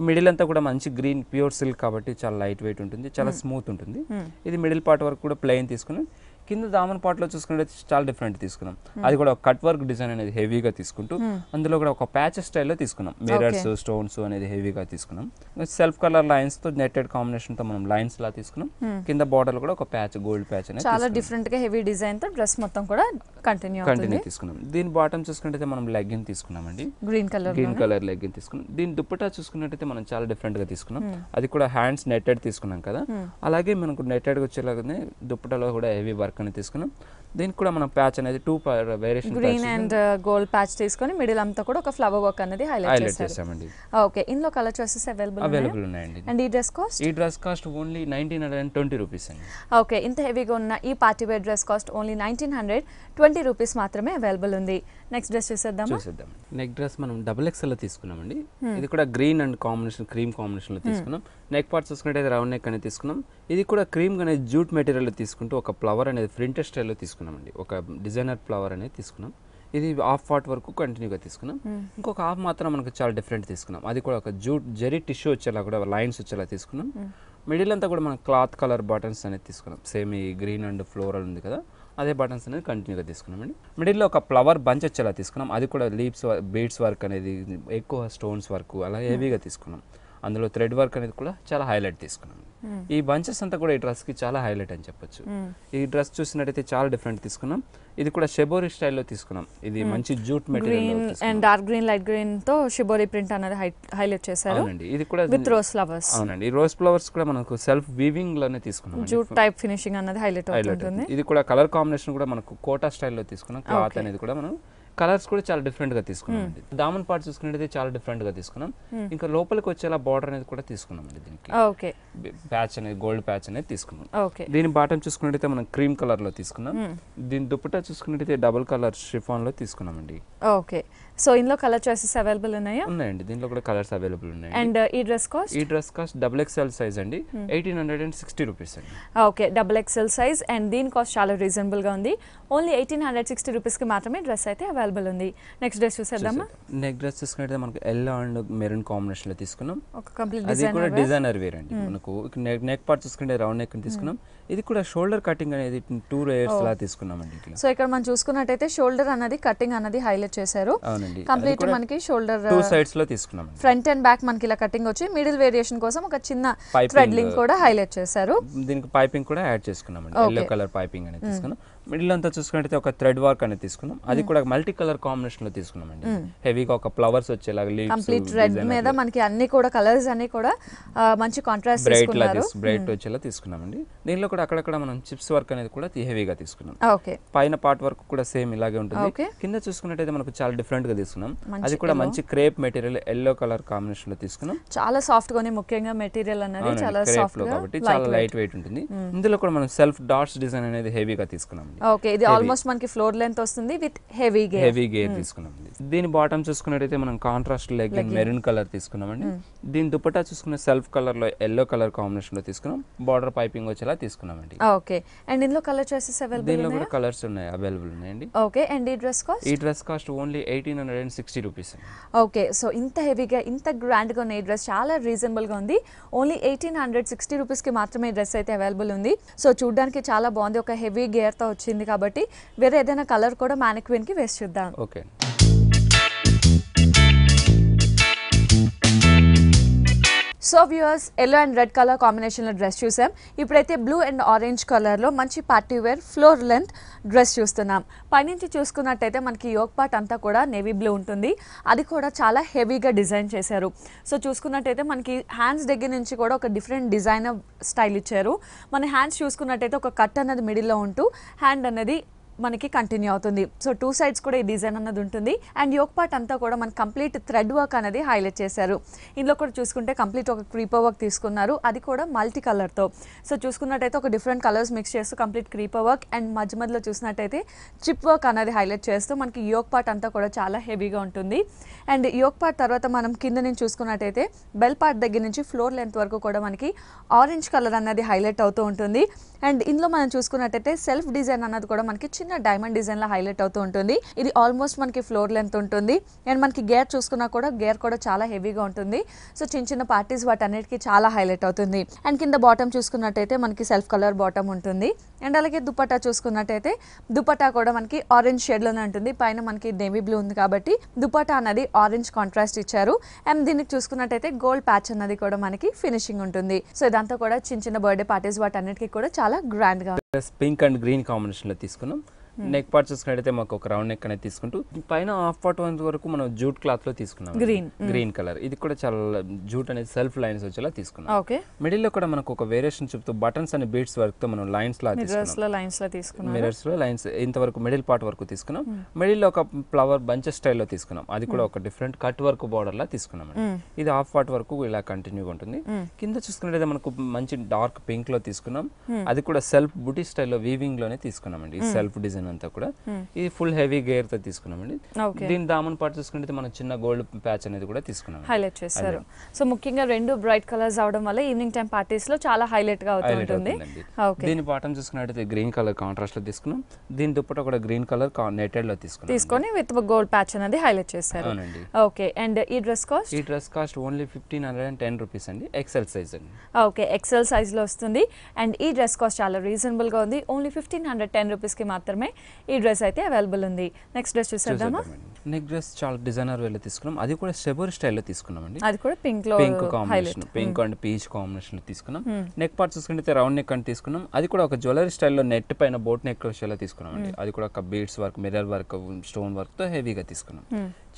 మిడిల్ అంతా కూడా మంచి గ్రీన్ ప్యూర్ సిల్క్ కాబట్టి చాలా లైట్ వెయిట్ ఉంటుంది, చాలా స్మూత్ ఉంటుంది. ఇది మిడిల్ పార్ట్ వరకు కూడా ప్లెయిన్ తీసుకుని కింద దామన్ పార్ట్లో చూసుకుంటే చాలా డిఫరెంట్ తీసుకున్నాం. అది కూడా కట్ వర్క్ డిజైన్ అనేది హెవీగా తీసుకుంటూ అందులో కూడా ఒక ప్యాచ్ స్టైల్లో తీసుకున్నాం. మిర్రర్స్ స్టోన్స్ అనేది హెవీగా తీసుకున్నాం. సెల్ఫ్ కలర్ లైన్స్ తో నెట్టెడ్ కాంబినేషన్ తో మనం లైన్స్ లా తీసుకున్నాం. కింద బార్డర్ కూడా ఒక ప్యాచ్ గోల్డ్ ప్యాచ్ అనేది చాలా డిఫరెంట్ గా హెవీ డిజైన్ తో డ్రెస్ మొత్తం కూడా కంటిన్యూ తీసుకున్నాం. దీని బాటమ్ చూసుకుంటే మనం లెగ్గిన్ తీసుకున్నామండి, గ్రీన్ కలర్ లెగ్గిన్ తీసుకున్నాం. దీని దుప్పటా చూసుకున్నట్టయితే మనం చాలా డిఫరెంట్ గా తీసుకున్నాం. అది కూడా హ్యాండ్స్ నెట్టెడ్ తీసుకున్నాం కదా, అలాగే మనకు నెట్టెడ్ వచ్చేలాగానే దుప్పటాలో కూడా హెవీ వర్క్ అనేది తీసుకున్నాం. దీనికి కూడా మనం ప్యాచ్ అనేది 2 variation green and gold patch తీసుకొని మిడిల్ అంతా కూడా ఒక ఫ్లవర్ వర్క్ అనేది హైలైట్ చేసామండి. ఓకే, ఇందులో కలర్ చాయిసెస్ అవైలబుల్ ఉన్నాయండి. అండ్ ఈ డ్రెస్ కాస్ట్ ఓన్లీ 1920 రూపీస్ అండి. ఓకే, ఇంత హెవీగా ఉన్న ఈ party wear dress cost only 1920 rupees మాత్రమే అవైలబుల్ ఉంది. నెక్స్ట్ డ్రెస్ చూసేద్దాం. నెక్ డ్రెస్ మనం XXL లో తీసుకున్నామండి. ఇది కూడా green and combination cream combination లో తీసుకున్నాం. నెక్ పార్ట్ చూసుకుంటే రౌండ్ నెక్ అనేది తీసుకున్నాం. ఇది కూడా క్రీమ్ అనేది జూట్ మెటీరియల్ లో తీసుకుంటూ ఒక ఫ్లవర్ అనేది ప్రింటెడ్ స్టైల్లో తీసుకున్నామండి. ఒక డిజైనర్ ఫ్లవర్ అనేది తీసుకున్నాం. ఇది హాఫ్ పార్ట్ వరకు కంటిన్యూగా తీసుకున్నాం. ఇంకొక హాఫ్ మాత్రం మనకు చాలా డిఫరెంట్ తీసుకున్నాం. అది కూడా ఒక జూట్ జెరీ టిష్యూ వచ్చేలా కూడా లైన్స్ వచ్చేలా తీసుకున్నాం. మిడిల్ అంతా కూడా మనం క్లాత్ కలర్ బటన్స్ అనేది తీసుకున్నాం. సేమ్ ఈ గ్రీన్ అండ్ ఫ్లోరల్ ఉంది కదా, అదే బటన్స్ అనేది కంటిన్యూగా తీసుకున్నామండి. మిడిల్లో ఒక ఫ్లవర్ బంచ్ వచ్చేలా తీసుకున్నాం. అది కూడా లీవ్స్ బీడ్స్ వర్క్ అనేది ఎక్కువ స్టోన్స్ వర్క్ అలా హెవీగా తీసుకున్నాం. అందులో థ్రెడ్ వర్క్ అనేది కూడా చాలా హైలైట్ తీసుకున్నాం. ఈ బంచెస్ అంతా కూడా ఈ డ్రెస్ కి చాలా హైలైట్ అని చెప్పొచ్చు. ఈ డ్రెస్ చూసినట్టయితే చాలా డిఫరెంట్ తీసుకున్నాం. ఇది కూడా షిబోరి స్టైల్లో తీసుకున్నాం. ఇది మంచి jute material and dark green light green తో షిబోరి ప్రింట్ అనేది హైలైట్ చేశారు. అవునండి, ఇది కూడా విత్ రోజ్ ఫ్లవర్స్. అవునండి, ఈ రోజ్ ఫ్లవర్స్ కూడా మనకు సెల్ఫ్ వీవింగ్ లోనే తీసుకున్నాం. జూట్ టైప్ ఫినిషింగ్ అనేది హైలైట్ అవుతుంది. ఇది కూడా కలర్ కాంబినేషన్ కూడా మనకు కోటా స్టైల్లో తీసుకున్నాం. క్లాత్ అనేది కూడా మనం కలర్స్ కూడా చాలా డిఫరెంట్ గా తీసుకున్నాం. దామన్ పార్ట్ చూసుకున్నట్టయితే చాలా డిఫరెంట్ గా తీసుకున్నాం. ఇంకా లోపలికి వచ్చేలా బార్డర్ అనేది కూడా తీసుకున్నాం అండి. దీనికి ప్యాచ్ అనేది గోల్డ్ ప్యాచ్ అనేది తీసుకున్నాం. దీని బాటమ్ చూసుకున్నట్టయితే మనం క్రీమ్ కలర్ లో తీసుకున్నాం. దీని దుపట్టా చూసుకున్నట్టయితే డబుల్ కలర్ షిఫాన్ లో తీసుకున్నామండి. ఓకే, సో ఇందులో కలర్ చాయిసెస్ అవైలబుల్ ఉన్నాయా? ఉన్నాయండి, దీంట్లో కూడా కలర్స్ అవైలబుల్ ఉన్నాయి. అండ్ ఈ డ్రెస్ కాస్ట్ XXL సైజ్ అండి, 1860 రూపీస్ అండి. ఓకే, XXL సైజ్ అండ్ దీని కాస్ట్ చాలా రీజనబుల్ గా ఉంది. ఓన్లీ 1860 రూపీస్ కి మాత్రమే డ్రెస్ అయితే అవైలబుల్ ఉంది. నెక్స్ట్ డ్రెస్ చూసేద్దామా. నెక్ డ్రెస్ చూసుకుంటే మనకు ఎల్లో అండ్ మెరూన్ కాంబినేషన్ లో తీసుకున్నాం. ఒక కంప్లీట్ అది కూడా డిజైనర్ వేర్ అండి. మన మనకు నెక్ పార్ట్ చూసుకుంటే రౌండ్ నెక్ తీసుకున్నాం. ఇది కూడా షోల్డర్ కటింగ్ అనేది 2 లేయర్స్ లా తీసుకున్నామండి ఇట్లా. సో ఇక్కడ మనం చూసుకున్నట్టయితే షోల్డర్ అన్నది కటింగ్ అన్నది హైలైట్ చేశారు. అవునండి, కంప్లీట్ మనకి షోల్డర్ 2 సైడ్స్ లో తీసుకున్నాం. ఫ్రంట్ అండ్ బ్యాక్ మనకి ఇలా కటింగ్ వచ్చి మిడిల్ వేరియేషన్ కోసం ఒక చిన్న థ్రెడ్ లింక్ కూడా హైలైట్ చేశారు. దీనికి పైపింగ్ కూడా యాడ్ చేసుకున్నామండి. ఎల్లో కలర్ పైపింగ్ అనేది తీసుకున్నాం. మిడిల్ అంతా చూసుకుంటే ఒక థ్రెడ్ వర్క్ అనేది తీసుకున్నాం. అది కూడా మల్టీ కలర్ కాంబినేషన్ లో తీసుకున్నామండి. హెవీగా ఒక ఫ్లవర్స్ వచ్చేలాగా కంప్లీట్ రెడ్ మీద మనకి అన్ని కూడా కలర్స్ అన్ని కూడా మంచి కాంట్రాస్ట్ తీసుకున్నారు. బ్రైట్ వచ్చేలా తీసుకున్నామండి. దీనిలో కూడా అక్కడక్కడ మనం చిప్స్ వర్క్ అనేది కూడా హెవీగా తీసుకున్నాం. ఓకే, పైన పార్ట్ వర్క్ కూడా సేమ్ ఇలాగే ఉంటుంది. కింద చూసుకున్నట్టయితే మనకు చాలా డిఫరెంట్ గా తీసుకున్నాం. అది కూడా మంచి crepe material yellow colour combination లో తీసుకున్నాం. చాలా సాఫ్ట్ గానే, ముఖ్యంగా మెటీరియల్ అనేది చాలా సాఫ్ట్ గా కాబట్టి చాలా లైట్ వెయిట్ ఉంటుంది. ఇందులో కూడా మనం సెల్ఫ్ డాట్స్ డిజైన్ అనేది హెవీగా తీసుకున్నాం. ఓకే, ఇది ఆల్మోస్ట్ మనకి ఫ్లోర్ లెంత్ వస్తుంది విత్ హెవీ గేర్ తీసుకున్నాం. దీని బాటమ్ చూసుకున్నట్టయితే మనం కాంట్రాస్ట్ లెగ్గింగ్ మెరూన్ కలర్ తీసుకున్నామండి. దీని దుపట్టా చూసుకున్న సెల్ఫ్ కలర్ లో ఎల్లో కలర్ కాంబినేషన్ లో తీసుకున్నాం. బార్డర్ పైపింగ్ వచ్చేలా తీసుకున్నామండి. ఓకే, అండ్ ఇందులో కలర్ చాయిసెస్ అవైలబుల్ దీనిలో కూడా కలర్స్ ఉన్నాయి, అవైలబుల్ ఉన్నాయండి. ఓకే, అండ్ ఈ dress cost only 1860 rupees. Okay, so ఇంత హెవీగా ఇంత గ్రాండ్ గా ఉన్న ఈ డ్రెస్ చాలా రీజనబుల్ గా ఉంది. ఓన్లీ 1860 రూపీస్ కి మాత్రమే ఈ డ్రెస్ అయితే అవైలబుల్ ఉంది. సో చూడడానికి చాలా బాగుంది, ఒక హెవీ గేర్ తో వచ్చింది కాబట్టి వేరే ఏదైనా కలర్ కూడా మ్యానిక్విన్ కి వేసి చూద్దాం. Okay, so viewers, yellow and red colour కాంబినేషన్లో డ్రెస్ చూసాం. ఇప్పుడైతే బ్లూ అండ్ ఆరెంజ్ కలర్లో మంచి party wear floor length dress చూస్తున్నాం. పైనుంచి చూసుకున్నట్టయితే మనకి యోక్ పార్ట్ అంతా కూడా నేవీ బ్లూ ఉంటుంది. అది కూడా చాలా హెవీగా డిజైన్ చేశారు. సో చూసుకున్నట్టయితే మనకి హ్యాండ్స్ దగ్గర నుంచి కూడా ఒక డిఫరెంట్ డిజైనర్ స్టైల్ ఇచ్చారు. మన హ్యాండ్స్ చూసుకున్నట్టయితే ఒక కట్ అన్నది మిడిల్లో ఉంటూ హ్యాండ్ అనేది మనకి కంటిన్యూ అవుతుంది. సో 2 సైడ్స్ కూడా ఈ డిజైన్ అన్నది ఉంటుంది. అండ్ యోక్ పార్ట్ అంతా కూడా మనకి కంప్లీట్ థ్రెడ్ వర్క్ అనేది హైలైట్ చేశారు. ఇందులో కూడా చూసుకుంటే కంప్లీట్ ఒక క్రీపర్ వర్క్ తీసుకున్నారు, అది కూడా మల్టీ కలర్తో. సో చూసుకున్నట్టయితే ఒక డిఫరెంట్ కలర్స్ మిక్స్ చేస్తూ కంప్లీట్ క్రీపర్ వర్క్ అండ్ మధ్యలో చూసినట్టయితే చిప్ వర్క్ అనేది హైలైట్ చేస్తూ మనకి యోక్ పార్ట్ అంతా కూడా చాలా హెవీగా ఉంటుంది. అండ్ యోక్ పార్ట్ తర్వాత మనం కింద నుంచి చూసుకున్నట్టయితే బెల్ పార్ట్ దగ్గర నుంచి ఫ్లోర్ లెంత్ వరకు కూడా మనకి ఆరెంజ్ కలర్ అన్నది హైలైట్ అవుతూ ఉంటుంది. అండ్ ఇందులో మనం చూసుకున్నట్టయితే సెల్ఫ్ డిజైన్ అన్నది కూడా మనకి చిన్న డైమండ్ డిజైన్ లా హైలైట్ అవుతూ ఉంటుంది. ఇది ఆల్మోస్ట్ మనకి ఫ్లోర్ లెంత్ ఉంటుంది. అండ్ మనకి గేర్ చూసుకున్నా కూడా గేర్ కూడా చాలా హెవీగా ఉంటుంది. సో చిన్న చిన్న పార్టీస్ వాటన్నిటికీ చాలా హైలైట్ అవుతుంది. అండ్ కింద బాటమ్ చూసుకున్నట్టయితే మనకి సెల్ఫ్ కలర్ బాటమ్ ఉంటుంది. అండ్ అలాగే దుపట్టా చూసుకున్నట్టయితే దుపట్టా కూడా మనకి ఆరెంజ్ షేడ్ లోనే ఉంటుంది. పైన మనకి నేవీ బ్లూ ఉంది కాబట్టి దుపట్టా అనేది ఆరెంజ్ కాంట్రాస్ట్ ఇచ్చారు. అండ్ దీనికి చూసుకున్నట్టయితే గోల్డ్ ప్యాచ్ అన్నది కూడా మనకి ఫినిషింగ్ ఉంటుంది. సో ఇదంతా కూడా చిన్న చిన్న బర్త్డే పార్టీస్ వాటన్నిటికీ కూడా చాలా గ్రాండ్ గా పింక్ అండ్ గ్రీన్ కాంబినేషన్ లో తీసుకున్నాం. నెక్ పార్ట్ చూసుకున్నట్టయితే మాకు ఒక రౌండ్ నెక్ అనేది తీసుకుంటూ పైన హాఫ్ పార్ట్ వరకు మనం జూట్ క్లాత్ లో తీసుకున్నాం. గ్రీన్ కలర్, ఇది కూడా చాలా జూట్ అనేది సెల్ఫ్ లైన్స్ వచ్చేలా తీసుకున్నాం. మిడిల్ లో కూడా మనకు ఒక వేరియేషన్ చెప్తూ బటన్స్ అండ్ బీడ్స్ వర్క్ తో మనం లైన్స్ లా తీసుకున్నాం. మిరర్స్ లో లైన్స్ ఇంతవరకు మిడిల్ పార్ట్ వరకు తీసుకున్నాం. మిడిల్ లో ఒక ఫ్లవర్ బంచెస్ స్టైల్లో తీసుకున్నాం. అది కూడా ఒక డిఫరెంట్ కట్ వర్క్ బార్డర్ లా తీసుకున్నాం. ఇది హాఫ్ పార్ట్ వరకు ఇలా కంటిన్యూగా ఉంటుంది. కింద చూసుకున్నట్టయితే మనకు మంచి డార్క్ పింక్ లో తీసుకున్నాం. అది కూడా సెల్ఫ్ బుటీ స్టైల్లో వీవింగ్ లోనే తీసుకున్నామండి. సెల్ఫ్ డిజైన్ అంతా కూడా ఇది ఫుల్ హెవీ గేర్ తో తీసుకున్నామండి. దీని దామన్ పార్ట్ చూసుకుంటే మనం చిన్న గోల్డ్ ప్యాచ్ అనేది కూడా తీసుకున్నాం, హైలైట్ చేశారు. సో ముఖ్యంగా రెండు బ్రైట్ కలర్స్ అవడం వల్ల ఈవినింగ్ టైం పార్టీస్ లో చాలా హైలైట్ గా అవుతుంది. దీని బాటమ్ చూసుకున్నట్టయితే గ్రీన్ కలర్ కాంట్రాస్ట్ లో తీసుకున్నాం. దీని దుపట్టా కూడా గ్రీన్ కలర్ నెటెడ్ లో తీసుకొని విత్ గోల్డ్ ప్యాచ్ అనేది హైలైట్ చేశారు. ఓకే, అండ్ ఈ డ్రెస్ కాస్ట్ ఓన్లీ 1510 రూపీస్ అండి. ఎక్సెల్ సైజ్ అండి. ఓకే, ఎక్సెల్ సైజ్ లో వస్తుంది. అండ్ ఈ డ్రెస్ కాస్ట్ చాలా రీజనబుల్ గా ఉంది. ఓన్లీ 1510 రూపీస్ కి మాత్రమే ఈ డ్రెస్ అయితే అవైలబుల్ ఉంది. నెక్స్ట్ డ్రెస్ చూసేద్దామా? నెక్స్ట్ డ్రెస్ చాలా డిజైనర్ వేలో తీసుకున్నాం. అది కూడా షెబోర్ స్టైల్లో తీసుకున్నాం అండి. అది కూడా pink combination, pink and peach combination లో తీసుకున్నాం. నెక్ పార్ట్ చూసుకుంటే రౌండ్ నెక్ అని తీసుకున్నాం. అది కూడా ఒక జ్యువెలరీ స్టైల్లో నెట్ పైన బోట్ నెక్ వచ్చేలా తీసుకున్నాం అండి. అది కూడా ఒక beads work, mirror work, stone work తో హెవీగా తీసుకున్నాం.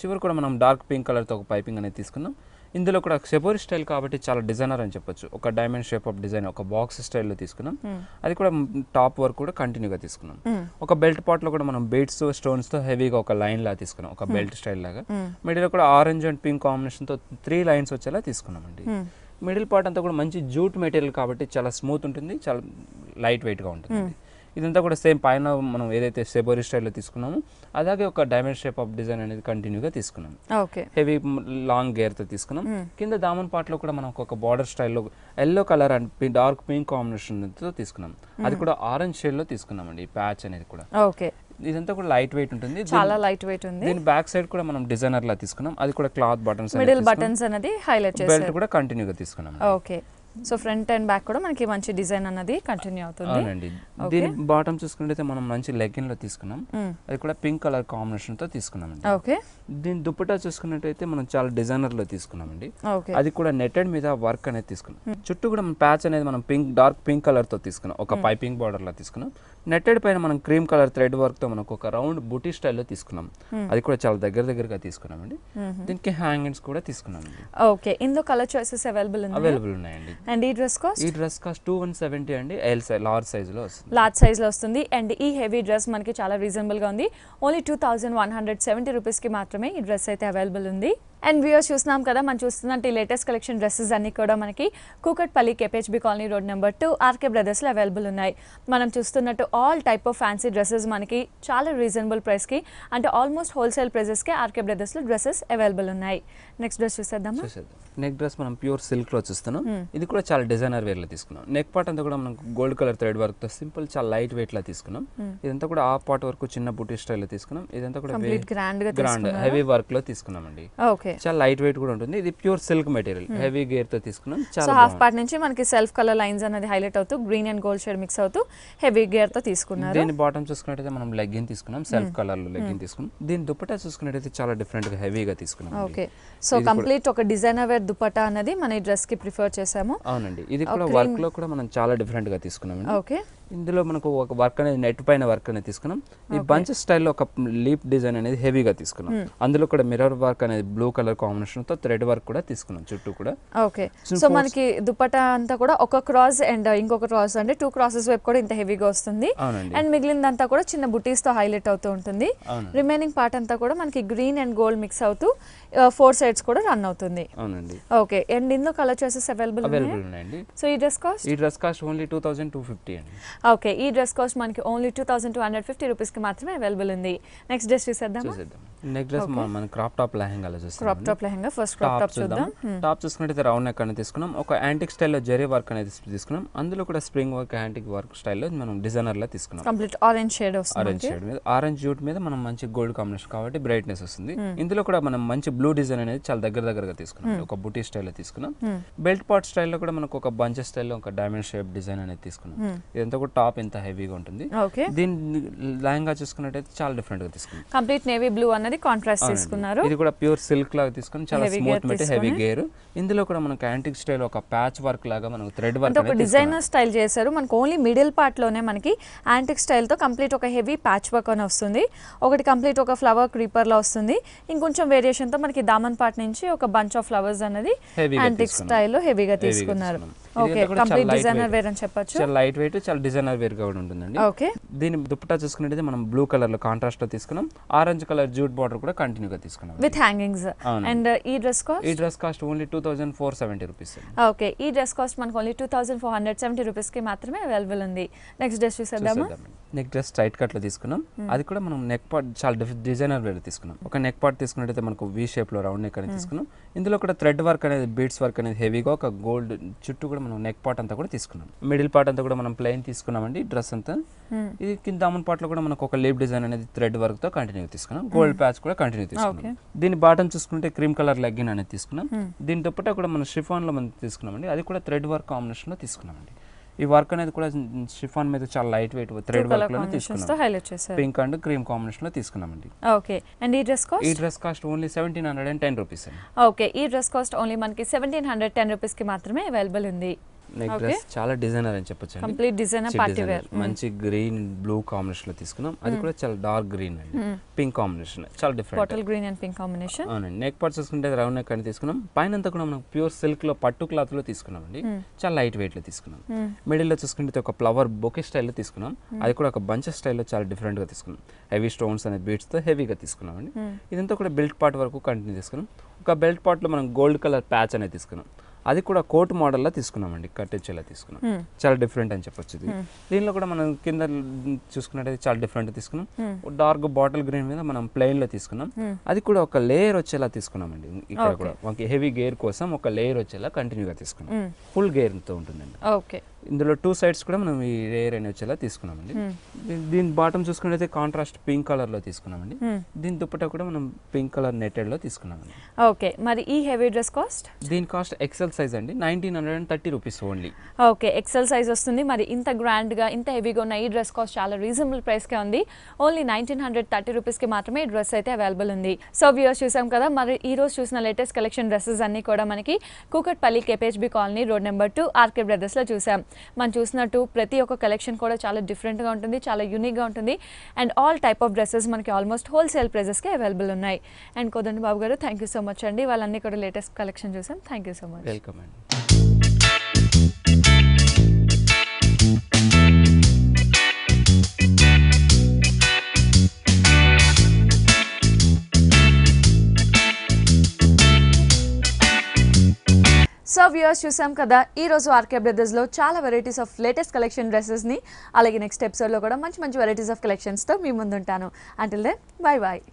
చివరి కూడా మనం డార్క్ పింక్ కలర్ తో ఒక పైపింగ్ అనేది తీసుకున్నాం. ఇందులో కూడా షెబోరి స్టైల్ కాబట్టి చాలా డిజైనర్ అని చెప్పొచ్చు. ఒక డైమండ్ షేప్ ఆఫ్ డిజైన్, ఒక బాక్స్ స్టైల్లో తీసుకున్నాం. అది కూడా టాప్ వర్క్ కూడా కంటిన్యూగా తీసుకున్నాం. ఒక బెల్ట్ పార్ట్ లో కూడా మనం బీడ్స్ స్టోన్స్ తో హెవీగా ఒక లైన్ లా తీసుకున్నాం, ఒక బెల్ట్ స్టైల్ లాగా. మిడిల్ కూడా ఆరెంజ్ అండ్ పింక్ కాంబినేషన్ తో 3 లైన్స్ వచ్చేలా తీసుకున్నాం అండి. మిడిల్ పార్ట్ అంతా కూడా మంచి జూట్ మెటీరియల్ కాబట్టి చాలా స్మూత్ ఉంటుంది, చాలా లైట్ వెయిట్ గా ఉంటుంది. ఇదంతా కూడా సేమ్ పైన మనం ఏదైతే షెబోరి స్టైల్లో తీసుకున్నామో అలాగే ఒక డైమండ్ షేప్ ఆఫ్ డిజైన్ అనేది కంటిన్యూగా తీసుకున్నాం. హెవీ లాంగ్ గేర్ తో తీసుకున్నాం. కింద దామన్ పార్ట్ లో కూడా మనం ఒక బార్డర్ స్టైల్లో yellow colour and dark pink combination తో తీసుకున్నాం. అది కూడా ఆరెంజ్ షేడ్ లో తీసుకున్నాం అండి. ప్యాచ్ అనేది కూడా ఇదంతా కూడా లైట్ వెయిట్ ఉంటుంది, చాలా లైట్ వెయిట్ ఉంది. దీని బ్యాక్ సైడ్ కూడా మనం డిజైనర్ లా తీసుకున్నాం. అది కూడా క్లాత్ బటన్స్, మిడిల్ బటన్స్ అనేది హైలైట్ చేశారు. బెల్ట్ కూడా కంటిన్యూగా తీసుకున్నాం. Okay, so front and back కూడా మనకి మంచి డిజైన్ అన్నది కంటిన్యూ అవుతుంది. అవునండి. దీని బాటమ్ చూసుకుంటే మనం మంచి లెగ్గిన్ లో తీసుకున్నాం, అది కూడా పింక్ కలర్ కాంబినేషన్ తో తీసుకున్నామండి. ఓకే. దీని దుపట్టా చూసుకున్నట్టయితే మనం చాలా డిజైనర్ లో తీసుకున్నామండి. ఓకే. అది కూడా నెట్టెడ్ మీద వర్క్ అనేది తీసుకున్నాం. చుట్టూ కూడా ప్యాచ్ అనేది మనం డార్క్ పింక్ కలర్ తో తీసుకున్నాం, ఒక పైపింగ్ బార్డర్ లా తీసుకున్నాం. నెట్టెడ్ పైన మనం క్రీమ్ కలర్ థ్రెడ్ వర్క్ తో మనకు ఒక రౌండ్ బుటీ స్టైల్లో తీసుకున్నాం, అది కూడా చాలా దగ్గరగా తీసుకున్నామండి. దీనికి హ్యాంగింగ్స్ కూడా తీసుకున్నామండి. ఓకే. ఇందులో కలర్ చాయిసెస్ అవైలబుల్ ఉన్నాయండి. అండ్ ఈ డ్రెస్ కాస్ట్ 2170 అండి. లార్జ్ సైజ్ లో వస్తుంది. లార్జ్ సైజ్ లో వస్తుంది. అండ్ ఈ హెవీ డ్రెస్ మనకి చాలా రీజనబుల్ గా ఉంది. ఓన్లీ 2170 రూపీస్ కి మాత్రమే ఈ డ్రెస్ అయితే అవైలబుల్ ఉంది. అండ్ వ్యూయర్స్ చూస్తున్నాం కదా, మనం చూస్తున్నట్టు ఈ లేటెస్ట్ కలెక్షన్ డ్రెస్సెస్ అన్ని కూడా మనకి Kukatpally KPHB colony road number 2 RK బ్రదర్స్లో అవైలబుల్ ఉన్నాయి. మనం చూస్తున్నట్టు all type of fancy dresses మనకి చాలా రీజనబుల్ ప్రైస్కి, అంటే ఆల్మోస్ట్ హోల్సేల్ ప్రైజెస్కి ఆర్కే బ్రదర్స్లో డ్రెస్సెస్ అవైలబుల్ ఉన్నాయి. నెక్స్ట్ డ్రెస్ చూసేద్దామా? నెక్ డ్రెస్ మనం ప్యూర్ సిల్క్ లో చూస్తున్నాం. ఇది కూడా చాలా డిజైనర్ వేర్ లో తీసుకున్నాం. నెక్ పార్ట్ అంతా కూడా మనం గోల్డ్ కలర్ థ్రెడ్ వర్క్ తో సింపుల్ చాలా లైట్ వెయిట్ లా తీసుకున్నాం. ఇదంతా కూడా ఆ పార్ట్ వరకు చిన్న బుటీ స్టైల్ లో తీసుకున్నాం. ఇదంతా కూడా గ్రాండ్ హెవీ వర్క్ లో తీసుకున్నామండి. చాలా లైట్ వెయిట్ కూడా ఉంటుంది. ఇది pure silk material heavy gear తో తీసుకున్నాం. సో హాఫ్ పార్ట్ నుంచి మనకి సెల్ఫ్ కలర్ లైన్స్ అనేది హైలైట్ అవుతూ green and gold shade mix అవుతూ హెవీ గేర్ తో తీసుకున్నారు. దీని బాటమ్ చూసుకున్నట్టయితే మనం లెగ్గిన్ తీసుకున్నాం, సెల్ఫ్ కలర్ లో లెగ్గిన్ తీసుకున్నాం. దీని దుపట్టా చూసుకున్నట్టయితే చాలా డిఫరెంట్ గా హెవీగా తీసుకున్నాం. ఓకే. సో కంప్లీట్ ఒక డిజైనర్ వేర్ దుపట్టా అనేది మన ఈ డ్రెస్ కి ప్రిఫర్ చేసాము. అవునండి. ఇది కూడా వర్క్ లో కూడా మనం చాలా డిఫరెంట్ గా తీసుకున్నాం. ఓకే. ఇందులో మనకు ఒక వర్క్ అనేది నెట్ పైన వర్క్ అనేది తీసుకున్నాం. ఈ బంచ్ స్టైల్లో ఒక లీప్ డిజైన్ అనేది హెవీగా తీసుకున్నాం. అందులో కూడా మిర్రర్ వర్క్ అనేది బ్లూ కలర్ కాంబినేషన్ తో థ్రెడ్ వర్క్ కూడా తీసుకున్నాం చుట్టూ కూడా. ఓకే. సో మనకి దుపట్టా అంతా కూడా ఒక క్రాస్ అండ్ ఇంకొక క్రాస్, అంటే 2 క్రాసెస్ వైపు కూడా ఇంత హెవీగా వస్తుంది. అండ్ మిగిలినంతా కూడా చిన్న బుటీస్ తో హైలైట్ అవుతూ ఉంటుంది. రిమైనింగ్ పార్ట్ అంతా కూడా మనకి గ్రీన్ అండ్ గోల్డ్ మిక్స్ అవుతూ 4 సైడ్స్ కూడా రన్ అవుతుంది. అవునండి. ఓకే. అండ్ ఇందులో కలర్ చాయిసెస్ అవైలబుల్ ఉన్నాయండి. సో ఈ డ్రెస్ కాస్ట్ ఓన్లీ 2250 అండి. ఓకే. ఈ డ్రెస్ కాస్ట్ మనకి ఓన్లీ 2250 రూపీస్ కి మాత్రమే అవైలబుల్ ఉంది. నెక్స్ట్ డ్రెస్ చూసేద్దాం. నెక్స్ట్ డ్రెస్ మన క్రాప్ టాప్ లెహంగా లో చూస్తాం. Crop top lehenga first crop top చూద్దాం. టాప్ చూసుకుంటే రౌండ్ నెక్ అనేది తీసుకున్నాం. ఒక యాంటిక్ స్టైల్లో జెరీ వర్క్ అనేది తీసుకున్నాం. అందులో కూడా స్ప్రింగ్ వర్క్ యాంటిక్ వర్క్ స్టైల్లో మనం డిజైనర్ లా తీసుకున్నాం. కంప్లీట్ ఆరెంజ్ షేడ్ వస్తుంది. ఆరెంజ్ షేడ్ మీద ఆరెంజ్ జూట్ మీద మనం మంచి గోల్డ్ కాంబినేషన్ కాబట్టి బ్రైట్నెస్ వస్తుంది. ఇందులో కూడా మనం మంచి బ్లూ డిజైన్ అనేది చాలా దగ్గరగా తీసుకున్నాం. ఒక బుటీ స్టైల్లో తీసుకున్నాం. బెల్ట్ పార్ట్ స్టైల్లో కూడా మనకు ఒక బంచ్ స్టైల్లో ఒక డైమండ్ షేప్ డిజైన్ అనేది తీసుకున్నాం. ఇదంతా కూడా టాప్ ఇంత హెవీగా ఉంటుంది. దీని లెహంగా చూసుకున్నట్టయితే చాలా డిఫరెంట్ గా తీసుకున్నాం. కంప్లీట్ నేవీ బ్లూ అనేది కాంట్రాస్ట్ తీసుకున్నారు. ఇది కూడా ప్యూర్ సిల్క్ లాగా తీసుకుని చాలా స్మూత్ మెటీరియల్ హెవీ గేర్. ఇందులో కూడా మనకు యాంటిక్ స్టైల్ ఒక ప్యాచ్ వర్క్ లాగా మనకు థ్రెడ్ వర్క్ ఒక డిజైనర్ స్టైల్ చేశారు. మనకు ఓన్లీ మిడిల్ పార్ట్ లోనే మనకి యాంటిక్ స్టైల్ తో కంప్లీట్ ఒక హెవీ ప్యాచ్ వర్క్ అని వస్తుంది. ఒకటి కంప్లీట్ ఒక ఫ్లవర్ క్రీపర్ లా వస్తుంది. ఇంకొంచెం వేరియేషన్ తో మనకి దామన్ పార్ట్ నుంచి ఒక బంచ్ ఆఫ్ ఫ్లవర్స్ అనేది యాంటిక్ స్టైల్ లో హెవీగా తీసుకున్నారు. ఓకే. కంప్లీట్ డిజైనర్ వేర్ అని చెప్పొచ్చు. చాలా లైట్ వెయిట్, చాలా డిజైనర్ వేర్ గా ఉంటుందండి. ఓకే. దీని దుపట్టా చూసుకున్నట్లయితే మనం బ్లూ కలర్ లో కాంట్రాస్ట్ లో తీసుకున్నాం. ఆరెంజ్ కలర్ జూట్ బార్డర్ కూడా కంటిన్యూ గా తీసుకున్నాం విత్ హ్యాంగింగ్స్. అండ్ ఈ dress cost only 2470 rupees. Okay. ఈ డ్రెస్ కాస్ట్ మనకు ఓన్లీ 2470 రూపీస్ కి మాత్రమే అవైలబుల్ ఉంది. నెక్స్ట్ డ్రెస్ చూసేద్దామా? నెక్ డ్రెస్ స్ట్రైట్ కట్ లో తీసుకున్నాం. అది కూడా మనం నెక్ పార్ట్ చాలా డిజైనర్ వేర్ తీసుకున్నాం. ఒక నెక్ పార్ట్ తీసుకున్నట్టయితే మనకు వి షేప్ లో రౌండ్ నెక్ అనేది తీసుకున్నాం. ఇందులో కూడా థ్రెడ్ వర్క్ అనేది బీడ్స్ వర్క్ అనేది హెవీగా ఒక గోల్డ్ చుట్టూ కూడా మనం నెక్ పార్ట్ అంతా కూడా తీసుకున్నాం. మిడిల్ పార్ట్ అంతా కూడా మనం ప్లెయిన్ తీసుకున్నామండి డ్రెస్ అంతా. ఇది కింద దామన్ పార్ట్ లో కూడా మనకు ఒక లీప్ డిజైన్ అనేది థ్రెడ్ వర్క్ తో కంటిన్యూ తీసుకున్నాం. గోల్డ్ ప్యాచ్ కూడా కంటిన్యూ తీసుకున్నాం. దీని బాటమ్ చూసుకుంటే క్రీమ్ కలర్ లెగ్గిన్ అనేది తీసుకున్నాం. దీని దుపట్టా కూడా మనం షిఫాన్ లో మనం తీసుకున్నామండి. అది కూడా థ్రెడ్ వర్క్ కాంబినేషన్ లో తీసుకున్నామండి. ఈ వర్క్ అనేది కూడా షిఫాన్ మీద చాలా లైట్ వెయిట్ థ్రెడ్ వర్క్ లో తీసుకున్నాం. పింక్ అండ్ క్రీమ్ కాంబినేషన్ లో తీసుకున్నామండి. ఓకే. అండ్ ఈ dress cost only 1710 rupees. Okay. ఈ డ్రెస్ కాస్ట్ ఓన్లీ మనకి 1710 రూపీస్ కి మాత్రమే అవైలబుల్ ఉంది. నెక్ డ్రెస్ చాలా డిజైనర్ అని చెప్పొచ్చు. Complete designer party wear. మంచి గ్రీన్ బ్లూ కాంబినేషన్ లో తీసుకున్నాం. అది కూడా చాలా డార్క్ గ్రీన్ అండి. పింక్ కాంబినేషన్ చాలా different. Bottle green and pink combination. అవునండి. నెక్ పార్ట్ చూసుకుంటే రౌండ్ నెక్ అని తీసుకున్నాం. పైన అంతా కూడా మనం ప్యూర్ సిల్క్ లో పట్టు క్లాత్ లో తీసుకున్నాం అండి. చాలా లైట్ వెయిట్ లో తీసుకున్నాం. మిడిల్ లో చూసుకుంటే ఒక ఫ్లవర్ బొకే స్టైల్ లో తీసుకున్నాం. అది కూడా ఒక బంచ్ స్టైల్లో చాలా డిఫరెంట్ గా తీసుకున్నాం. హెవీ స్టోన్స్ అనే బీడ్స్ తో హెవీగా తీసుకున్నాం అండి. ఇదంతా కూడా బెల్ట్ పార్ట్ వరకు కంటిన్యూ తీసుకున్నాం. ఒక బెల్ట్ పార్ట్ లో మనం గోల్డ్ కలర్ ప్యాచ్ అనేది తీసుకున్నాం. అది కూడా కోట్ మోడల్లో తీసుకున్నామండి. కట్టెచ్చేలా తీసుకున్నాం. చాలా డిఫరెంట్ అని చెప్పొచ్చు. దీనిలో కూడా మనం కింద చూసుకున్నట్టయితే చాలా డిఫరెంట్ తీసుకున్నాం. డార్క్ బాటిల్ గ్రీన్ మీద మనం ప్లెయిన్ లో తీసుకున్నాం. అది కూడా ఒక లేయర్ వచ్చేలా తీసుకున్నామండి. ఇక్కడ కూడా హెవీ గేర్ కోసం ఒక లేయర్ వచ్చేలా కంటిన్యూగా తీసుకున్నాం. ఫుల్ గేర్ తో ఉంటుందండి. ఇందులో 2 సైడ్స్ కూడా మనం ఈ రేర్ అని వచ్చేలా తీసుకున్నామండి. దీని బాటమ్ చూసుకున్నట్లయితే కాంట్రాస్ట్ పింక్ కలర్లో తీసుకున్నామండి. దీని దుప్పట కూడా మనం పింక్ కలర్ నెట్టెడ్లో తీసుకున్నామండి. ఓకే, మరి ఈ హెవీ డ్రెస్ కాస్ట్? దీని కాస్ట్ ఎక్సెల్ సైజ్ అండి, 1930 rupees only. Okay, XL size వస్తుంది. మరి ఇంత గ్రాండ్గా ఇంత హెవీగా ఉన్న ఈ డ్రెస్ కాస్ట్ చాలా రీజనబుల్ ప్రైస్కే ఉంది. ఓన్లీ 1930 రూపీస్కి మాత్రమే ఈ డ్రెస్ అయితే అవైలబుల్ ఉంది. సో వ్యూవర్స్ చూసాం కదా, మరి ఈ రోజు చూసిన లేటెస్ట్ కలెక్షన్ డ్రెస్సెస్ అన్నీ కూడా మనకి Kukatpally KPHB colony road number 2 RK బ్రదర్స్లో చూసాం. మనం చూసినట్టు ప్రతి ఒక్క కలెక్షన్ కూడా చాలా డిఫరెంట్గా ఉంటుంది, చాలా యూనిక్గా ఉంటుంది. And all type of dresses మనకి ఆల్మోస్ట్ హోల్సేల్ ప్రైజెస్కే అవైలబుల్ ఉన్నాయి. అండ్ కోదండ బాబు గారు, థ్యాంక్ యూ సో మచ్ అండి. వాళ్ళన్నీ కూడా లేటెస్ట్ కలెక్షన్ చూసాం. Thank you so much. Welcome అండి. సో వ్యూవర్స్ చూసాం కదా, ఈ రోజు RK బ్రదర్స్లో చాలా వెరైటీస్ ఆఫ్ లేటెస్ట్ కలెక్షన్ డ్రెస్సెస్ని, అలాగే నెక్స్ట్ ఎపిసోడ్లో కూడా మంచి మంచి వెరైటీస్ ఆఫ్ కలెక్షన్స్తో మీ ముందుంటాను. Until then bye bye.